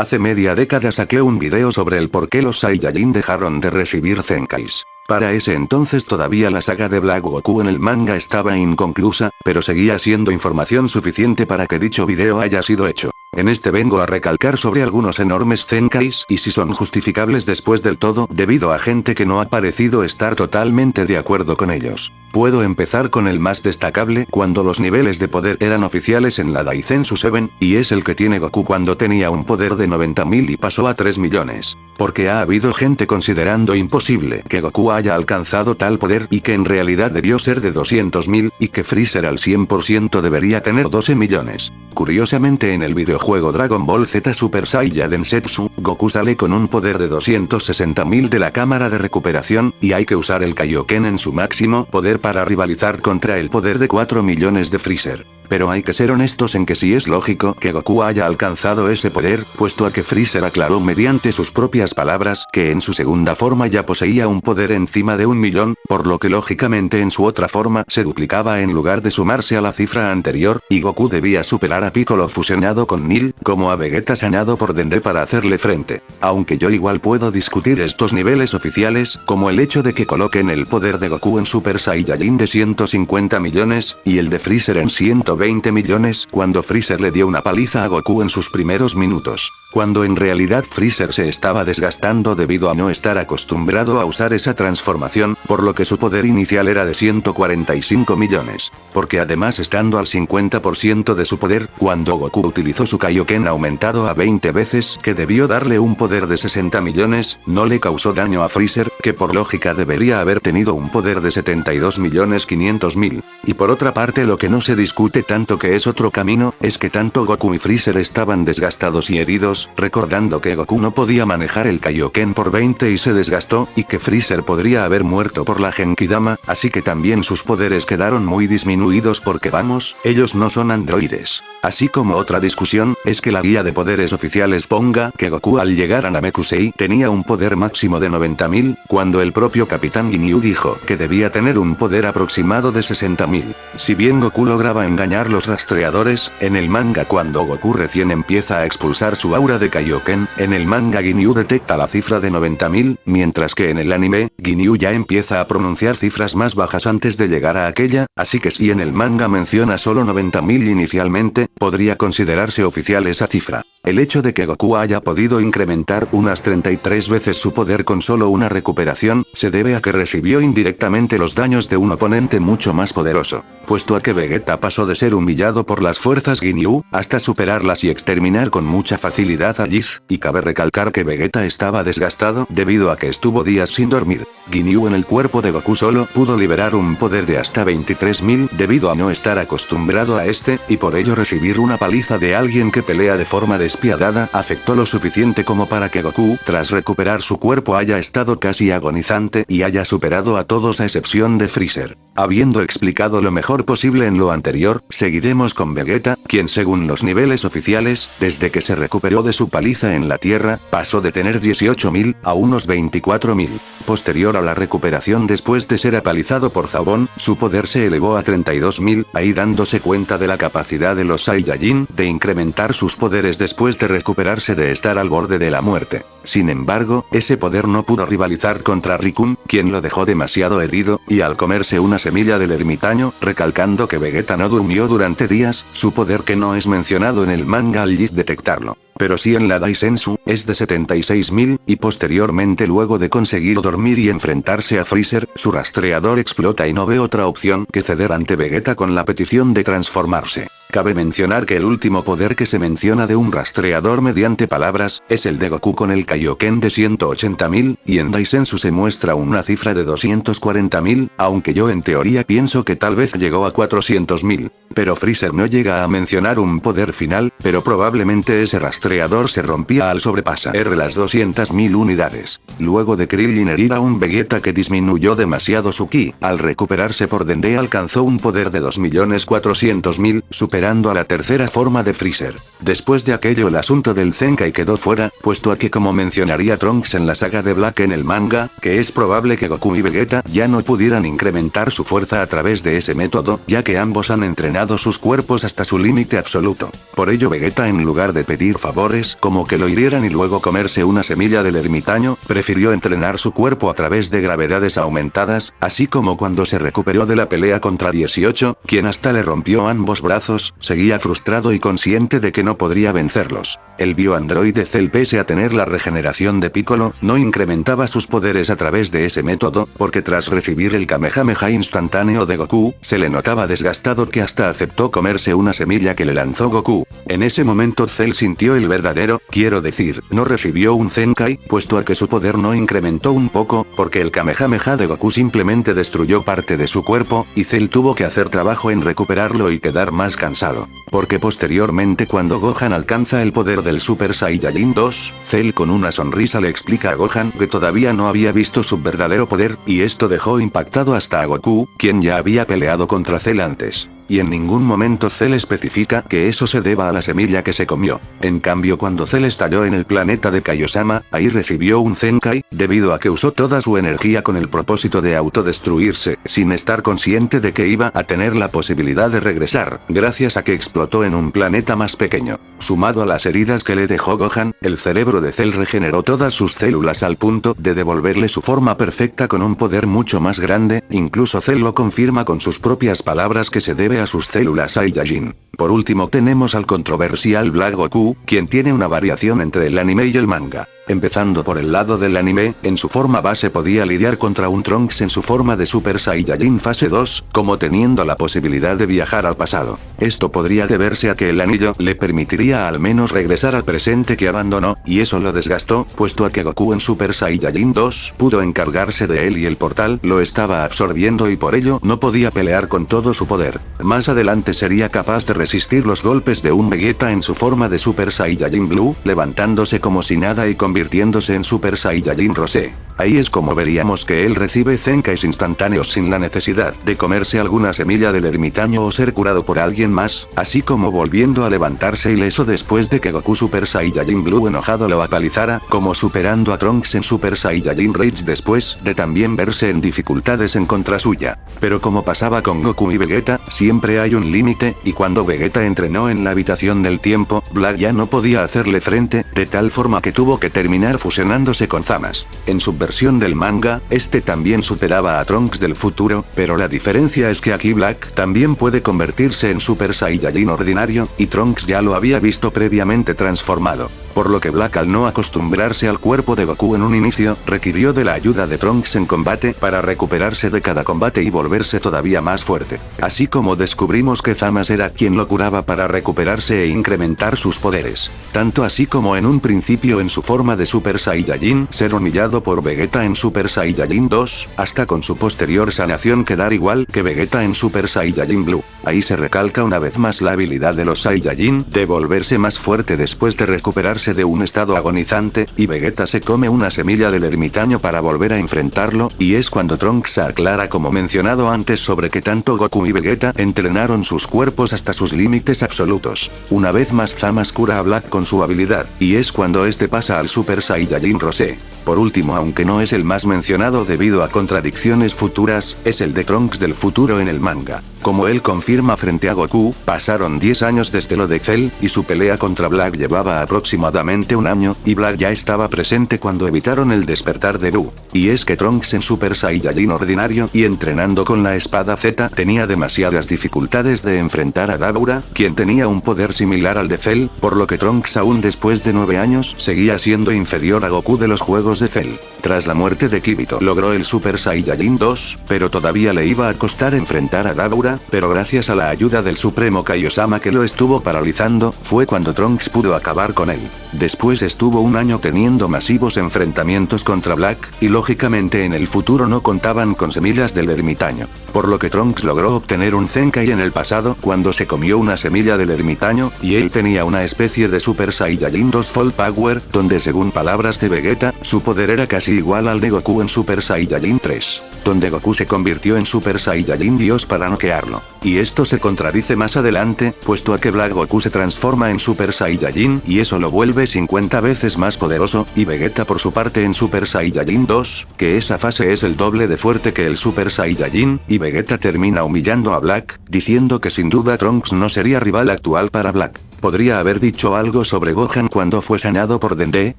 Hace media década saqué un video sobre el por qué los Saiyajin dejaron de recibir Zenkais. Para ese entonces todavía la saga de Black Goku en el manga estaba inconclusa, pero seguía siendo información suficiente para que dicho video haya sido hecho. En este vengo a recalcar sobre algunos enormes Zenkais y si son justificables después del todo debido a gente que no ha parecido estar totalmente de acuerdo con ellos. Puedo empezar con el más destacable cuando los niveles de poder eran oficiales en la Daizenshuu 7, y es el que tiene Goku cuando tenía un poder de 90.000 y pasó a 3 millones. Porque ha habido gente considerando imposible que Goku haya alcanzado tal poder y que en realidad debió ser de 200.000, y que Freezer al 100% debería tener 12 millones. Curiosamente en el videojuego Dragon Ball Z Super Saiyan Densetsu, Goku sale con un poder de 260.000 de la cámara de recuperación, y hay que usar el Kaioken en su máximo poder para rivalizar contra el poder de 4 millones de Freezer. Pero hay que ser honestos en que sí es lógico que Goku haya alcanzado ese poder, puesto a que Freezer aclaró mediante sus propias palabras que en su segunda forma ya poseía un poder encima de 1.000.000, por lo que lógicamente en su otra forma se duplicaba en lugar de sumarse a la cifra anterior, y Goku debía superar a Piccolo fusionado con Nil, como a Vegeta sanado por Dende para hacerle frente. Aunque yo igual puedo discutir estos niveles oficiales, como el hecho de que coloquen el poder de Goku en Super Saiyajin de 150 millones, y el de Freezer en 120 millones, cuando Freezer le dio una paliza a Goku en sus primeros minutos. Cuando en realidad Freezer se estaba desgastando debido a no estar acostumbrado a usar esa transformación, por lo que su poder inicial era de 145 millones. Porque además estando al 50% de su poder, cuando Goku utilizó su Kaioken aumentado a 20 veces, que debió darle un poder de 60 millones, no le causó daño a Freezer, que por lógica debería haber tenido un poder de 72.500.000. Y por otra parte lo que no se discute tanto que es otro camino, es que tanto Goku y Freezer estaban desgastados y heridos, recordando que Goku no podía manejar el Kaioken por 20 y se desgastó, y que Freezer podría haber muerto por la Genkidama, así que también sus poderes quedaron muy disminuidos porque vamos, ellos no son androides. Así como otra discusión, es que la guía de poderes oficiales ponga que Goku al llegar a Namekusei tenía un poder máximo de 90.000, cuando el propio Capitán Ginyu dijo que debía tener un poder aproximado de 60.000. Si bien Goku lograba engañar los rastreadores, en el manga cuando Goku recién empieza a expulsar su aura de Kaioken, en el manga Ginyu detecta la cifra de 90.000, mientras que en el anime, Ginyu ya empieza a pronunciar cifras más bajas antes de llegar a aquella, así que si en el manga menciona solo 90.000 inicialmente, podría considerarse oficial esa cifra. El hecho de que Goku haya podido incrementar unas 33 veces su poder con solo una recuperación, se debe a que recibió indirectamente los daños de un oponente mucho más poderoso, puesto a que Vegeta pasó de ser humillado por las fuerzas Ginyu, hasta superarlas y exterminar con mucha facilidad a Giz, y cabe recalcar que Vegeta estaba desgastado debido a que estuvo días sin dormir. Ginyu en el cuerpo de Goku solo pudo liberar un poder de hasta 23.000 debido a no estar acostumbrado a este, y por ello recibir una paliza de alguien que pelea de forma despiadada afectó lo suficiente como para que Goku, tras recuperar su cuerpo haya estado casi agonizante y haya superado a todos a excepción de Freezer. Habiendo explicado lo mejor posible en lo anterior, seguiremos con Vegeta, quien según los niveles oficiales, desde que se recuperó de su paliza en la Tierra, pasó de tener 18.000 a unos 24.000. Posterior a la recuperación después de ser apalizado por Zabón, su poder se elevó a 32.000, ahí dándose cuenta de la capacidad de los Saiyajin de incrementar sus poderes después de recuperarse de estar al borde de la muerte. Sin embargo, ese poder no pudo rivalizar contra Rikun, quien lo dejó demasiado herido, y al comerse una semilla del ermitaño, recalcando que Vegeta no durmió durante días, su poder que no es mencionado en el manga al detectarlo, pero sí en la Daizenshuu, es de 76.000, y posteriormente luego de conseguir dormir y enfrentarse a Freezer, su rastreador explota y no ve otra opción que ceder ante Vegeta con la petición de transformarse. Cabe mencionar que el último poder que se menciona de un rastreador mediante palabras, es el de Goku con el Kaioken de 180.000, y en Daizenshuu se muestra una cifra de 240.000, aunque yo en teoría pienso que tal vez llegó a 400.000. Pero Freezer no llega a mencionar un poder final, pero probablemente ese rastreador se rompía al sobrepasar las 200.000 unidades. Luego de Krillin herir a un Vegeta que disminuyó demasiado su ki, al recuperarse por Dende alcanzó un poder de 2.400.000, superando a la tercera forma de Freezer. Después de aquello el asunto del Zenkai quedó fuera, puesto a que como mencionaría Trunks en la saga de Black en el manga, que es probable que Goku y Vegeta ya no pudieran incrementar su fuerza a través de ese método, ya que ambos han entrenado sus cuerpos hasta su límite absoluto. Por ello Vegeta en lugar de pedir favor pavores como que lo hirieran y luego comerse una semilla del ermitaño, prefirió entrenar su cuerpo a través de gravedades aumentadas, así como cuando se recuperó de la pelea contra 18, quien hasta le rompió ambos brazos, seguía frustrado y consciente de que no podría vencerlos. El bioandroide Cell, pese a tener la regeneración de Piccolo, no incrementaba sus poderes a través de ese método, porque tras recibir el Kamehameha instantáneo de Goku, se le notaba desgastado que hasta aceptó comerse una semilla que le lanzó Goku. En ese momento Cell sintió el verdadero, quiero decir, no recibió un Zenkai, puesto a que su poder no incrementó un poco, porque el Kamehameha de Goku simplemente destruyó parte de su cuerpo, y Cell tuvo que hacer trabajo en recuperarlo y quedar más cansado. Porque posteriormente cuando Gohan alcanza el poder del Super Saiyajin 2, Cell con una sonrisa le explica a Gohan que todavía no había visto su verdadero poder, y esto dejó impactado hasta a Goku, quien ya había peleado contra Cell antes. Y en ningún momento Cell especifica que eso se deba a la semilla que se comió. En cambio cuando Cell estalló en el planeta de Kaiosama, ahí recibió un Zenkai, debido a que usó toda su energía con el propósito de autodestruirse, sin estar consciente de que iba a tener la posibilidad de regresar, gracias a que explotó en un planeta más pequeño. Sumado a las heridas que le dejó Gohan, el cerebro de Cell regeneró todas sus células al punto de devolverle su forma perfecta con un poder mucho más grande, incluso Cell lo confirma con sus propias palabras que se debe a sus células Saiyajin. Por último tenemos al controversial Black Goku, quien tiene una variación entre el anime y el manga. Empezando por el lado del anime, en su forma base podía lidiar contra un Trunks en su forma de Super Saiyajin fase 2, como teniendo la posibilidad de viajar al pasado. Esto podría deberse a que el anillo le permitiría al menos regresar al presente que abandonó, y eso lo desgastó, puesto a que Goku en Super Saiyajin 2 pudo encargarse de él y el portal lo estaba absorbiendo y por ello no podía pelear con todo su poder. Más adelante sería capaz de resistir los golpes de un Vegeta en su forma de Super Saiyajin Blue, levantándose como si nada y convirtiéndose en Super Saiyajin Rosé. Ahí es como veríamos que él recibe Zenkais instantáneos sin la necesidad de comerse alguna semilla del ermitaño o ser curado por alguien más, así como volviendo a levantarse ileso después de que Goku Super Saiyajin Blue enojado lo apalizara, como superando a Trunks en Super Saiyajin Rage después de también verse en dificultades en contra suya. Pero como pasaba con Goku y Vegeta, siempre hay un límite, y cuando Vegeta entrenó en la habitación del tiempo, Black ya no podía hacerle frente, de tal forma que tuvo que terminar fusionándose con Zamasu. En su versión del manga, este también superaba a Trunks del futuro, pero la diferencia es que aquí Black también puede convertirse en Super Saiyajin ordinario, y Trunks ya lo había visto previamente transformado. Por lo que Black, al no acostumbrarse al cuerpo de Goku en un inicio, requirió de la ayuda de Trunks en combate para recuperarse de cada combate y volverse todavía más fuerte. Así como descubrimos que Zamasu era quien lo curaba para recuperarse e incrementar sus poderes. Tanto así como en un principio en su forma de Super Saiyajin ser humillado por Vegeta en Super Saiyajin 2, hasta con su posterior sanación quedar igual que Vegeta en Super Saiyajin Blue. Ahí se recalca una vez más la habilidad de los Saiyajin de volverse más fuerte después de recuperarse de un estado agonizante, y Vegeta se come una semilla del ermitaño para volver a enfrentarlo, y es cuando Trunks aclara como mencionado antes sobre que tanto Goku y Vegeta entrenaron sus cuerpos hasta sus límites absolutos. Una vez más Zamasu cura a Black con su habilidad, y es cuando este pasa al Super Saiyajin Rosé. Por último, aunque no es el más mencionado debido a contradicciones futuras, es el de Trunks del futuro en el manga. Como él confirma frente a Goku, pasaron 10 años desde lo de Cell, y su pelea contra Black llevaba aproximadamente un año, y Black ya estaba presente cuando evitaron el despertar de Buu. Y es que Trunks en Super Saiyajin ordinario y entrenando con la espada Z tenía demasiadas dificultades de enfrentar a Dabura, quien tenía un poder similar al de Cell, por lo que Trunks aún después de 9 años seguía siendo inferior a Goku de los juegos de Cell. Tras la muerte de Kibito logró el Super Saiyajin 2, pero todavía le iba a costar enfrentar a Dabura, pero gracias a la ayuda del Supremo Kaiosama que lo estuvo paralizando, fue cuando Trunks pudo acabar con él. Después estuvo un año teniendo masivos enfrentamientos contra Black, y lógicamente en el futuro no contaban con semillas del ermitaño. Por lo que Trunks logró obtener un Zenkai en el pasado cuando se comió una semilla del ermitaño, y él tenía una especie de Super Saiyajin 2 Full Power, donde según palabras de Vegeta, su poder era casi igual al de Goku en Super Saiyajin 3. Donde Goku se convirtió en Super Saiyajin Dios para noquearlo. Y esto se contradice más adelante, puesto a que Black Goku se transforma en Super Saiyajin y eso lo vuelve 50 veces más poderoso, y Vegeta por su parte en Super Saiyajin 2, que esa fase es el doble de fuerte que el Super Saiyajin, y Vegeta termina humillando a Black, diciendo que sin duda Trunks no sería rival actual para Black. Podría haber dicho algo sobre Gohan cuando fue sanado por Dende,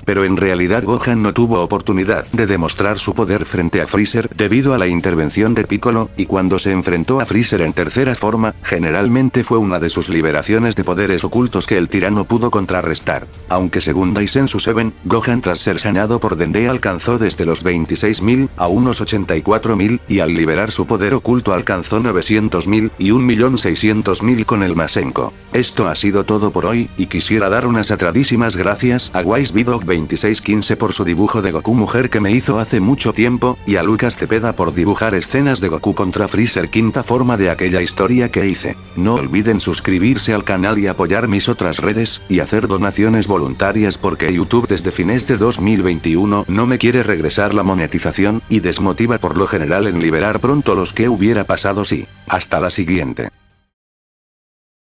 pero en realidad Gohan no tuvo oportunidad de demostrar su poder frente a Freezer debido a la intervención de Piccolo, y cuando se enfrentó a Freezer en tercera forma, generalmente fue una de sus liberaciones de poderes ocultos que el tirano pudo contrarrestar. Aunque según Daisensu 7, Gohan tras ser sanado por Dende alcanzó desde los 26.000 a unos 84.000, y al liberar su poder oculto alcanzó 900.000 y 1.600.000 con el Masenko. Esto ha sido todo por hoy, y quisiera dar unas atradísimas gracias a WiseBdog2615 por su dibujo de Goku mujer que me hizo hace mucho tiempo, y a Lucas Cepeda por dibujar escenas de Goku contra Freezer quinta forma de aquella historia que hice. No olviden suscribirse al canal y apoyar mis otras redes, y hacer donaciones voluntarias porque YouTube desde fines de 2021 no me quiere regresar la monetización, y desmotiva por lo general en liberar pronto los que hubiera pasado si. Hasta la siguiente.